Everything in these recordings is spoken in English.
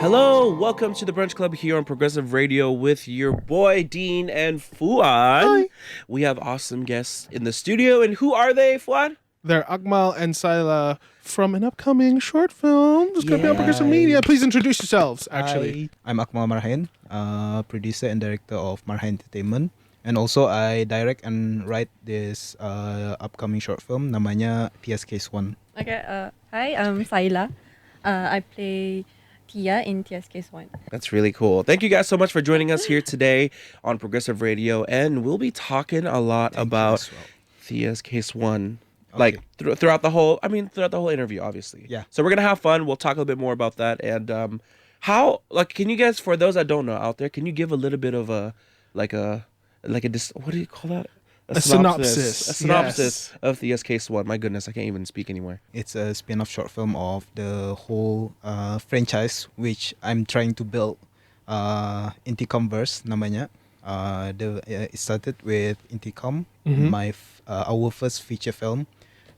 Hello, welcome to the Brunch Club here on Progressive Radio with your boy Dean and Fuad. Hi. We have awesome guests in the studio, and who are they, Fuad? They're Akmal and Saila from an upcoming short film. It's going to be on Progressive Media. Please introduce yourselves, actually. Hi, I'm Akmal Marhain, producer and director of Marhain Entertainment. And also I direct and write this upcoming short film namanya Thiya's Case 1. Okay, hi, I'm Saila. I play Thiya in Thiya's Case 1. That's really cool. Thank you guys so much for joining us here today on Progressive Radio, and we'll be talking a lot about Thiya's Case 1. Okay. Like throughout the whole interview, obviously. Yeah. So we're gonna have fun. We'll talk a little bit more about that. And can you guys, for those that don't know out there, can you give a little bit of what do you call that? A synopsis. A synopsis Yes. of Thiya's Case 1. My goodness, I can't even speak anymore. It's a spin-off short film of the whole franchise which I'm trying to build. Inticomverse namanya. It started with Inticom, our first feature film.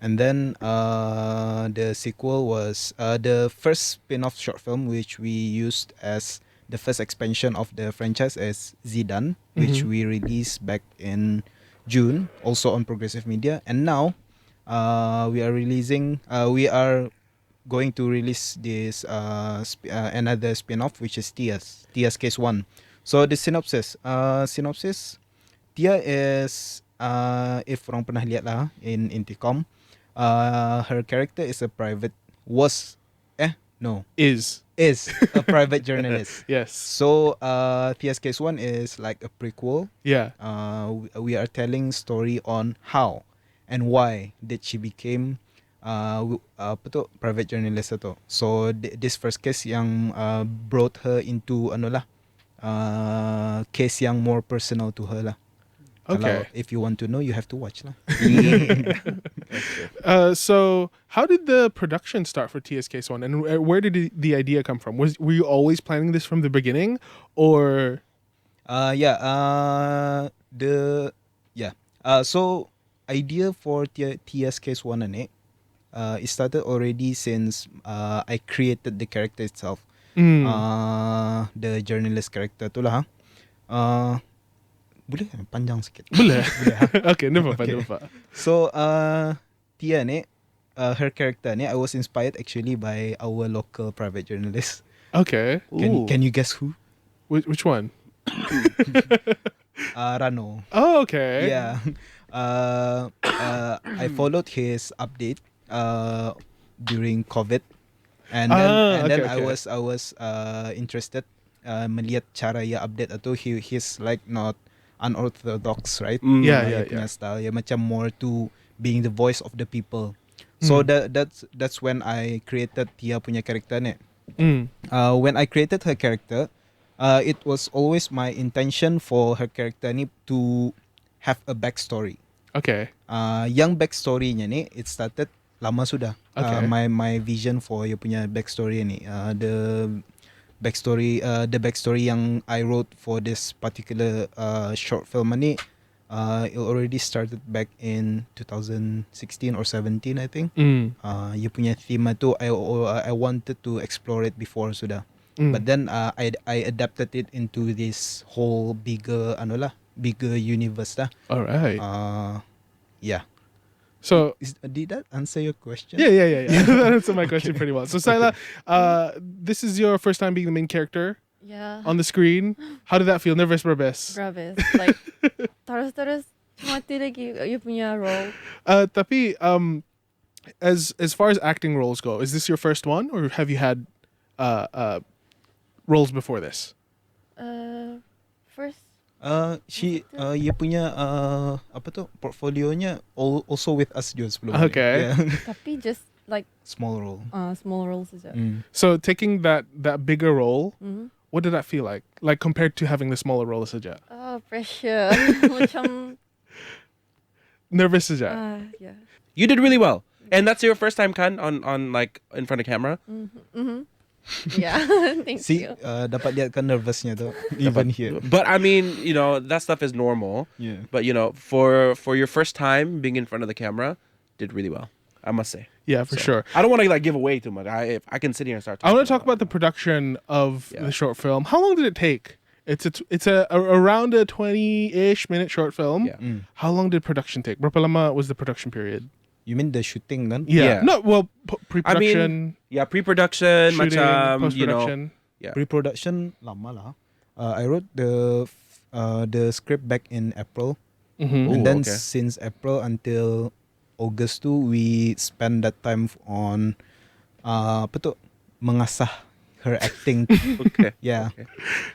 And then the sequel was the first spin-off short film, which we used as the first expansion of the franchise as Zidane, which we released back in June, also on Progressive Media. And now we are going to release this another spin-off, which is Thiya's Case 1. So the synopsis, Thiya is, if orang pernah lihat lah in Inticom, her character is a is a private journalist. Yes. So Thiya's Case 1 is like a prequel. Yeah. We are telling story on how and why did she became private journalist itu. So this first case yang brought her into case yang more personal to her lah. Okay. Kalau, if you want to know, you have to watch lah. So how did the production start for Thiya's Case 1? And where did the idea come from? Were you always planning this from the beginning? Or... So idea for Thiya's Case 1 it started already since I created the character itself. The journalist character tu lah. Boleh panjang sikit? Boleh. Okay, never mind. So Thiya ni, her character ni, I was inspired actually by our local private journalist. Okay. Can you guess who? Which one? Rano. Oh, okay. Yeah. I followed his update during COVID, and then I was interested melihat cara ia update atau he's like not unorthodox, right? Yeah. Punya style, ya macam more to being the voice of the people. So that's when I created Thiya punya character ni. When I created her character, it was always my intention for her character ni to have a backstory. Okay. Yang backstory-nya ni, it started lama sudah. Okay. My vision for your punya backstory ni, the backstory yang I wrote for this particular short film ni, it already started back in 2016 or 17, I think. You punya theme tu, I wanted to explore it before sudah. But then I adapted it into this whole bigger universe lah. All right. Yeah. So Did that answer your question? Yeah. That answered my question pretty well. So Saila, this is your first time being the main character on the screen. How did that feel? Nervous? Bravis. Like, terus mati lagi you punya role. Tapi, as far as acting roles go, is this your first one, or have you had roles before this? First. Ia punya portfolionya also with us juga sebelum. Okay. Yeah. Tapi just like Small role. Small roles saja. So taking that bigger role, what did that feel like? Like compared to having the smaller role saja? Oh, pressure. Macam Nervous saja? yeah. You did really well. And that's your first time kan on like in front of camera? Yeah. Thank See, you. dapat lihat kan nervousnya tu even here. But I mean, that stuff is normal. Yeah. But for your first time being in front of the camera, did really well. I must say. Yeah, for So, sure. I don't want to like give away too much. If I can sit here and start I talking. want to talk about the production of Yeah. the short film. How long did it take? It's around a 20-ish minute short film. Yeah. How long did production take? Berapa lama was the production period? You mean the shooting kan? Yeah. No, well, pre-production, Yeah, pre-production, shooting, macam, post-production. yeah. Pre-production lama lah. I wrote the script back in April, Mhm. and Ooh, then okay. since April until August too, we spend that time on apa tu, mengasah her acting. Okay. Yeah. Okay.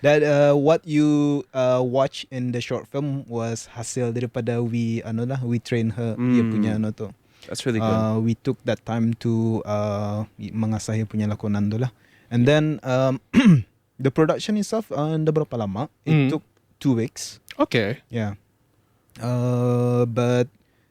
That what you watch in the short film was hasil daripada we train her dia punya tu. That's really good. We took that time to mengasah dia punya lakonan tu lah. And then the production itself dah berapa lama? It took 2 weeks. Okay. Yeah. But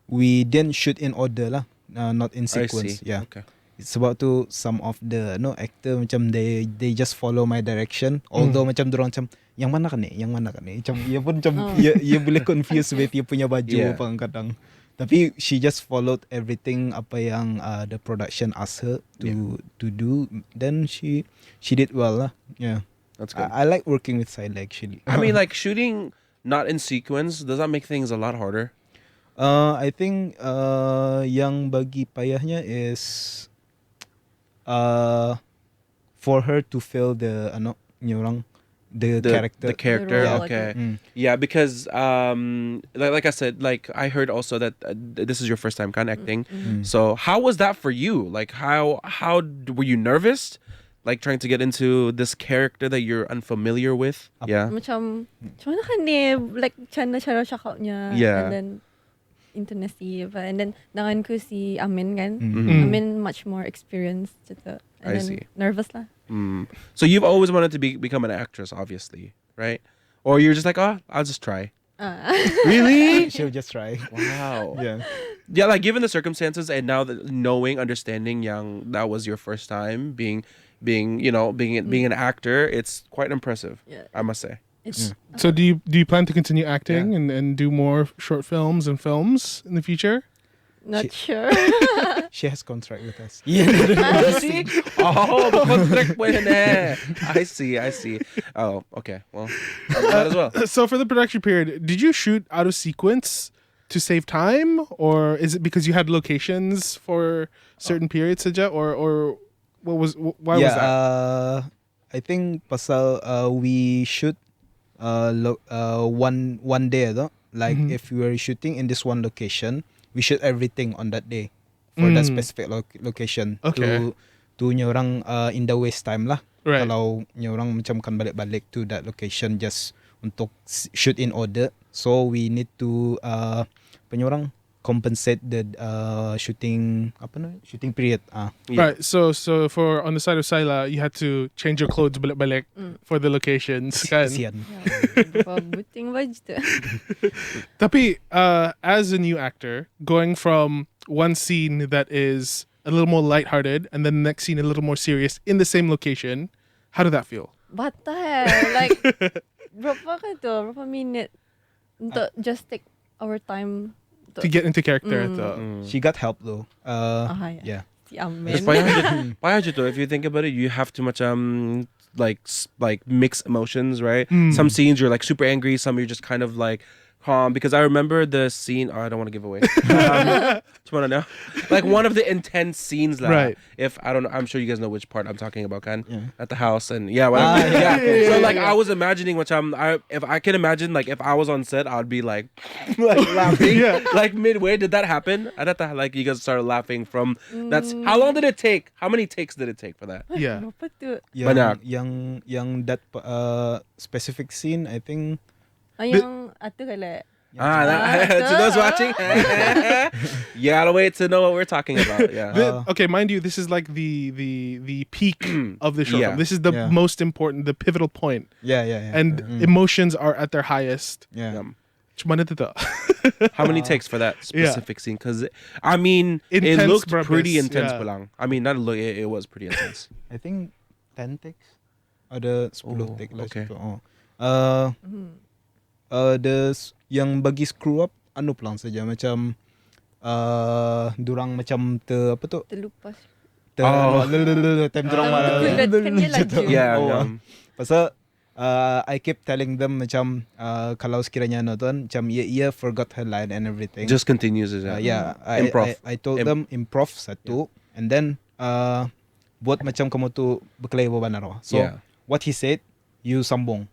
we didn't shoot in order lah. Not in I sequence. see. Yeah. Okay. It's about to some of the actor macam they just follow my direction. Although macam dorang macam yang mana kan ni? Macam ia pun macam ia boleh confuse with dia punya baju Yeah. kadang. Tapi she just followed everything apa yang the production asked her to do. Then she did well lah. Yeah. That's good. I like working with Saila actually. I mean, like shooting not in sequence, does that make things a lot harder? I think yang bagi payahnya is for her to feel the the character. The character, The role, okay. Mm. Yeah, because like I said, like I heard also that this is your first time kind of acting. So how was that for you? Like how were you nervous? Like trying to get into this character that you're unfamiliar with? Yeah. Macam mana kan ni, like cara cakap niya. Yeah. And then intonasi apa. And then dengan ko si Amin kan. Mhm. Amin much more experienced gitu. And I then see. nervous lah. So you've always wanted to become an actress, obviously, right? Or you're just like, oh, I'll just try. Really? She'll just try. Wow. Yeah. Yeah, like given the circumstances and now that knowing, understanding, young, that was your first time being an actor, it's quite impressive. Yeah. I must say. It's So do you plan to continue acting and do more short films and films in the future? not sure. She has contract with us. See? Oh, the contract pwede na. I see. Oh, okay. Well, that as well. So for the production period, did you shoot out of sequence to save time, or is it because you had locations for certain periods, Saja, or why was that? I think pasal we shoot one day though. Like if we were shooting in this one location, we shoot everything on that day for that specific location. Okay. To nyorang in the waste time lah. Right. Kalau nyorang macam kan balik-balik to that location just untuk shoot in order. So we need to penyorang compensate the shooting period. Yeah. Right. So for on the side of Saila, you had to change your clothes balik for the locations. Kan? Kasihan. Buting baju tu. Tapi as a new actor, going from one scene that is a little more lighthearted and then the next scene a little more serious in the same location, how did that feel? Bata like berapa minute untuk just take our time To get into character. She got help though. yeah. Yeah. Si Amin. Because payah je tu, if you think about it, you have to much like mix emotions, right? Some scenes you're like super angry, some you're just kind of like calm. Because I remember the scene. Oh, I don't want to give away. Do you want to know? Like one of the intense scenes, lah. Right. If I don't know, I'm sure you guys know which part I'm talking about, kan? Yeah. At the house and whatever. So like I was imagining, which if I can imagine, like if I was on set, I'd be like laughing. Like midway, did that happen? I thought that like you guys started laughing from. That's how long did it take? How many takes did it take for that? Yeah. Berapa tu? Banyak. Yang that specific scene, I think. Yang atu kala. To those watching, you gotta wait to know what we're talking about. Yeah. Okay, mind you, this is like the peak of the short Yeah. film. This is the Yeah. most important, the pivotal point. Yeah. And emotions are at their highest. Yeah. Cuma itu tu. How many takes for that specific scene? Because I mean, it Intense, looked Brabis, pretty intense. yeah. Pulang. I mean, not look. It was pretty intense. I think 10 takes. Ada 10 take lah. okay. situ. The yang bagi screw up anu pelang saja macam durang macam apa tu? Terlupa. Time durang Tergulatkan dia laju. Yeah, Pasal I keep telling them macam kalau sekiranya nonton macam ia forgot her line and everything. just continues it. Improv. I told them improv satu and then buat macam kamu tu berkelahi beban arwah. So what he said you sambung.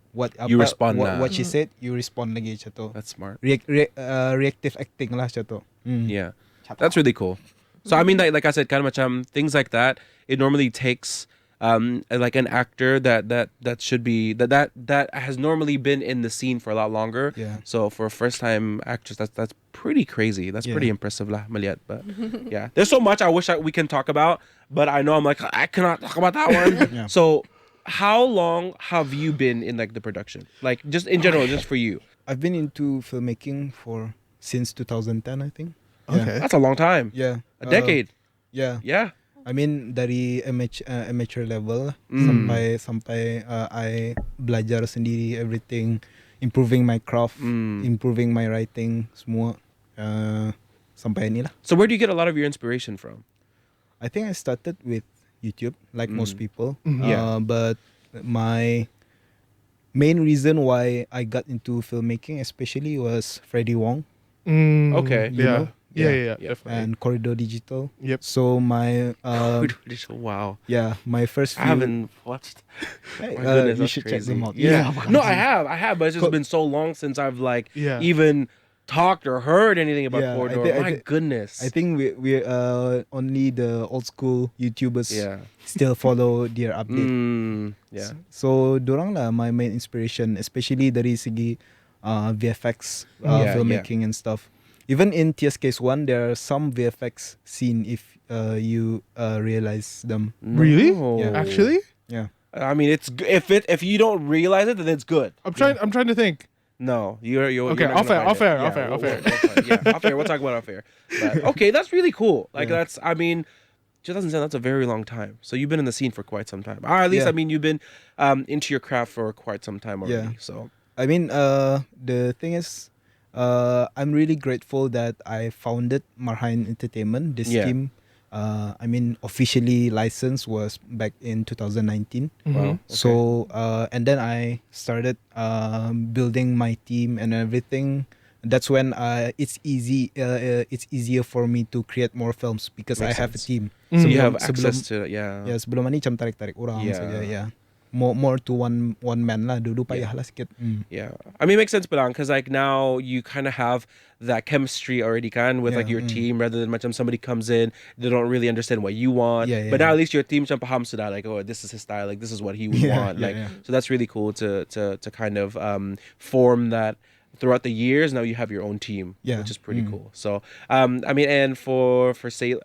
You respond what she said you respond lagi macam tu. That's smart. Reactive acting lah macam tu. Yeah, that's really cool. So I mean, like I said, kind of macam things like that. It normally takes like an actor that should be that has normally been in the scene for a lot longer. Yeah. So for a first time actress, that's pretty crazy. That's pretty impressive lah, maliat. But yeah, there's so much I wish we can talk about, but I know I'm like I cannot talk about that one. So how long have you been in like the production? Like just in general, just for you. I've been into filmmaking since 2010 I think. Okay. That's a long time. Yeah. A decade. Yeah. Yeah. I mean dari amateur level sampai I belajar sendiri everything, improving my craft, improving my writing semua sampai ni lah. So where do you get a lot of your inspiration from? I think I started with YouTube like most people. Yeah. But my main reason why I got into filmmaking especially was Freddie Wong. Okay. You know? Yeah, definitely. And Corridor Digital. Yep. So my Wow. yeah, my first I haven't watched. Hey, My goodness, you that's should crazy. check them out. Yeah. No, I have, but it's just been so long since I've like even talked or heard anything about Yeah, Corridor. My goodness. I think we only the old school YouTubers still follow their update. Yeah. So dorang lah my main inspiration, especially dari segi VFX filmmaking and stuff. Even in Thiya's case 1, there are some VFX scene if you realize them. Really? No. Actually? Yeah. I mean, it's if you don't realize it, then it's good. I'm trying to think. No, you're Okay, you're not gonna off air, find it. off air. Yeah, off air. We'll talk about off air. But, okay, that's really cool. Like that's, I mean, 2010. That's a very long time. So you've been in the scene for quite some time. At least I mean you've been into your craft for quite some time already. Yeah. So I mean, the thing is, I'm really grateful that I founded Marhain Entertainment. This team, I mean, officially licensed was back in 2019. Wow. Okay. So, and then I started building my team and everything. That's when it's easier for me to create more films because I have a team. So you have access to sebelum ni macam tarik orang saja. More to one man lah. Dulu payah lah sikit. Yeah, I mean, it makes sense, Bilang, because like now you kind of have that chemistry already, with like your team, rather than macam somebody comes in, they don't really understand what you want. But now at least your team macam paham sudah, like, oh, this is his style, like this is what he would want, so that's really cool to kind of form that throughout the years. Now you have your own team, which is pretty cool. So I mean, and for Sailor.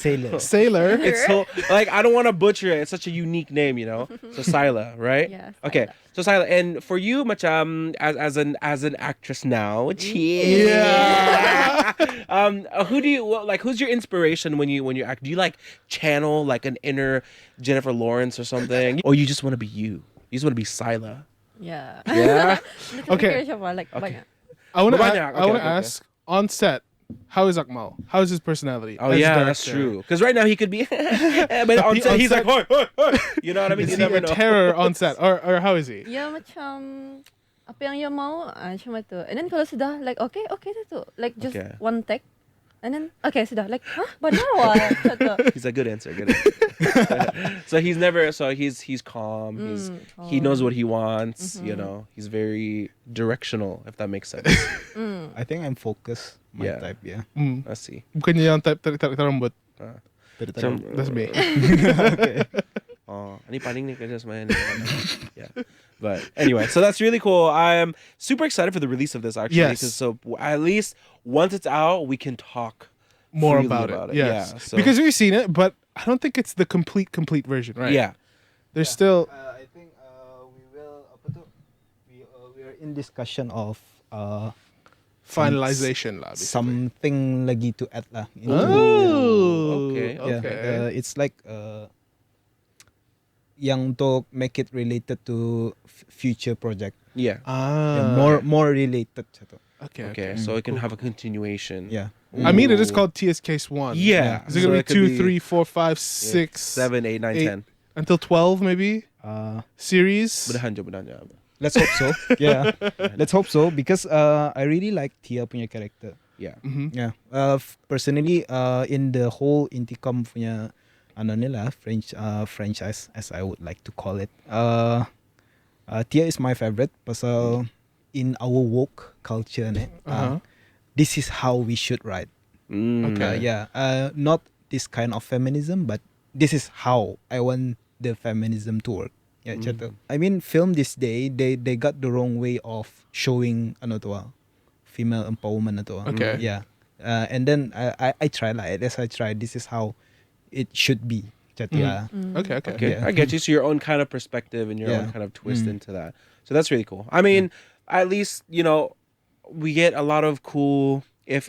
It's so like I don't want to butcher it. It's such a unique name, So Sila, right? Yeah. Okay. So Sila, and for you, macam as an actress now, who do you like? Who's your inspiration when you act? Do you like channel like an inner Jennifer Lawrence or something, or you just want to be you? You just want to be Sila? Yeah. Yeah. Okay. Like banyak. I want to Okay. ask on set. How is Akmal? How is his personality? Oh as yeah, director? that's true. Because right now he could be, but on set he's like, "Hoi, hoi, hoi." You know what I mean? Is You he never a know. terror on set, or how is he? Ya macam apa yang ia mau macam itu. And then kalau sudah like okay tu, like just one take. And then okay sudah like banawa. He's a good answer. So he's calm. He knows what he wants. He's very directional. If that makes sense. I think I'm focused. My type, I see. Bukannya yang type tarik rambut. That's me. Okay. Oh, any paning ni kerja semuanya. Yeah. But anyway, so that's really cool. I am super excited for the release of this actually. Yes. So at least once it's out, we can talk more freely about it. Yes. Yeah. So. Because we've seen it, but I don't think it's the complete version, right? Yeah. There's still. I think we will. We are in discussion of finalization lah. Something lagi to add lah. Okay. Yeah. It's like yang untuk make it related to future project. Yeah. More related. Okay, so it can have a continuation. Yeah. I mean, it is called Thiya's Case 1. Yeah. Is it going to could be 2, 3, 4, 5, 6, 7, 8, 9, 8, 10? until 12 maybe? Series? Mudahan. Let's hope so. Yeah. Let's hope so because I really like Thiya punya character. Yeah. Yeah. Personally, in the whole Inticom punya ano nila franchise, as I would like to call it, Thiya is my favorite. Pasal in our woke culture, this is how we should write. Okay. Not this kind of feminism, but this is how I want the feminism to work. Yeah, I mean, film this day, they got the wrong way of showing ano to, female empowerment to. Okay. Yeah. And then I try like as I try, this is how it should be. Okay. Yeah. I get you. So your own kind of perspective and your own kind of twist into that. So that's really cool. I mean, at least, we get a lot of cool, if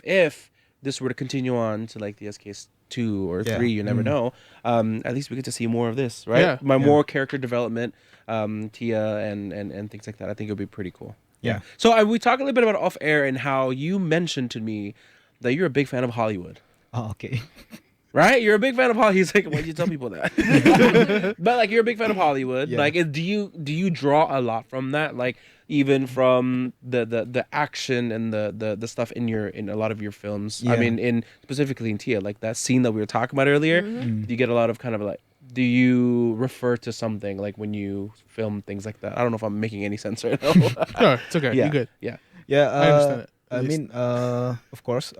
this were to continue on to like the SK's 2 or 3, you never know. At least we get to see more of this, right? Yeah. More character development, Thiya and things like that. I think it would be pretty cool. Yeah. So we talked a little bit about off air and how you mentioned to me that you're a big fan of Hollywood. Oh, okay. Right? You're a big fan of Hollywood. He's like, why'd you tell people that? But like, you're a big fan of Hollywood. Yeah. Like, do you draw a lot from that? Like, even from the action and the stuff in a lot of your films. Yeah. I mean, specifically in Thiya, like that scene that we were talking about earlier. Do you get a lot of kind of like? Do you refer to something like when you film things like that? I don't know if I'm making any sense right now. No, it's okay. Yeah. You're good. Yeah. Yeah, I understand it. I mean, of course,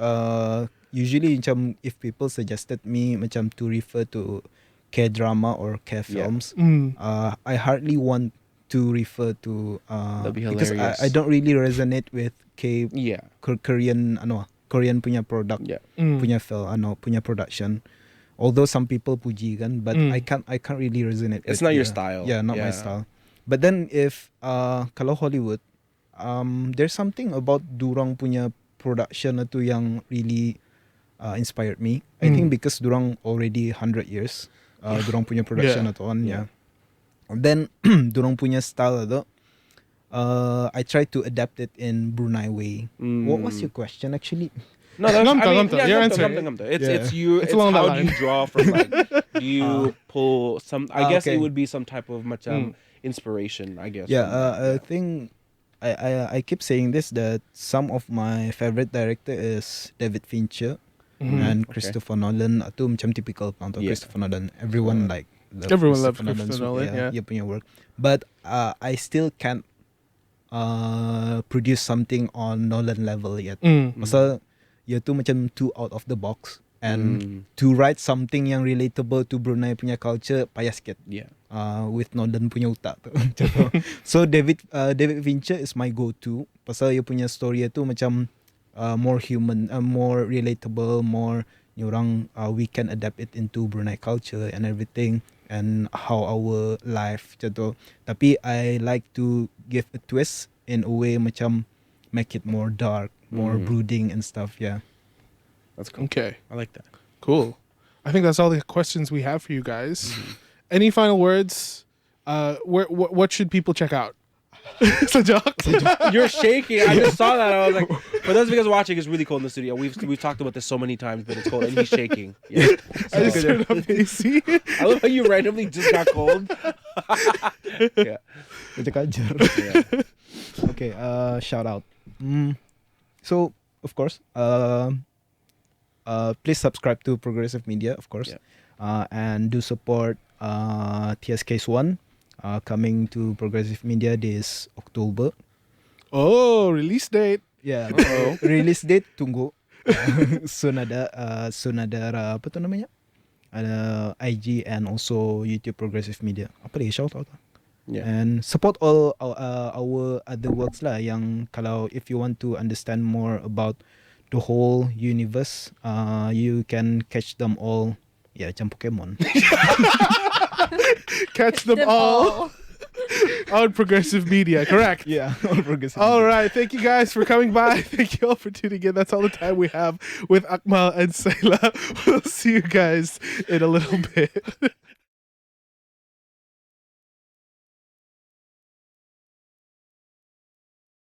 usually macam if people suggested me macam to refer to K-drama or K-films, I hardly want to refer to That'd be because hilarious. I don't really resonate with Yeah. Korean punya product, Yeah. punya film, punya production. Although some people puji kan, but I can't really resonate. It's with not your the- style. Yeah, not my style. But then if kalau Hollywood, there's something about durang punya production itu yang really inspired me. I think because durang already 100 years, durang punya production itu on. Yeah. Then durang punya style itu, I try to adapt it in Brunei way. What was your question actually? No, that's, Gamta. Your answer. Gamta. It's Yeah. it's you. It's along that how do you line. draw from like? Do you pull some? I guess okay. it would be some type of much inspiration. I guess. Yeah, from that, I think I keep saying this that some of my favorite director is David Fincher and Christopher Nolan. Itu macam typical untuk Christopher Nolan. Everyone like Everyone loves Christopher Nolan. Yeah. Dia punya work. But I still can't produce something on Nolan level yet. Pasal dia tu macam too out of the box. And to write something yang relatable to Brunei punya culture payah sikit. Yeah. With Nolan punya utak tu. So David Fincher is my go-to. Pasal dia punya story tu macam more human, more relatable, more orang we can adapt it into Brunei culture and everything and how our life macam tu. Tapi I like to give a twist in a way macam make it more dark, more brooding and stuff. Yeah. That's cool. Okay. I like that. Cool. I think that's all the questions we have for you guys. Any final words? What should people check out? You're shaking. I just saw that. I was like, for those of you guys watching, it's really cold in the studio. We've talked about this so many times, but it's cold and he's shaking. Yeah. I just turned up AC. I love how you randomly just got cold. Yeah. Yeah. Okay. Shout out. So of course, please subscribe to Progressive Media, of course, and do support Thiya's Case 1. Coming to Progressive Media this October. Oh, release date. Yeah, release date tunggu. Soon ada apa tu namanya? Ada IG and also YouTube Progressive Media. Apa lagi shout out? Yeah. And support all our other works lah. Yang kalau if you want to understand more about the whole universe, you can catch them all. Yeah, macam Pokemon. Catch them all on Progressive Media, correct? Yeah, on Progressive All Media. right, thank you guys for coming by. Thank you all for tuning in. That's all the time we have with Akmal and Sayla. We'll see you guys in a little bit.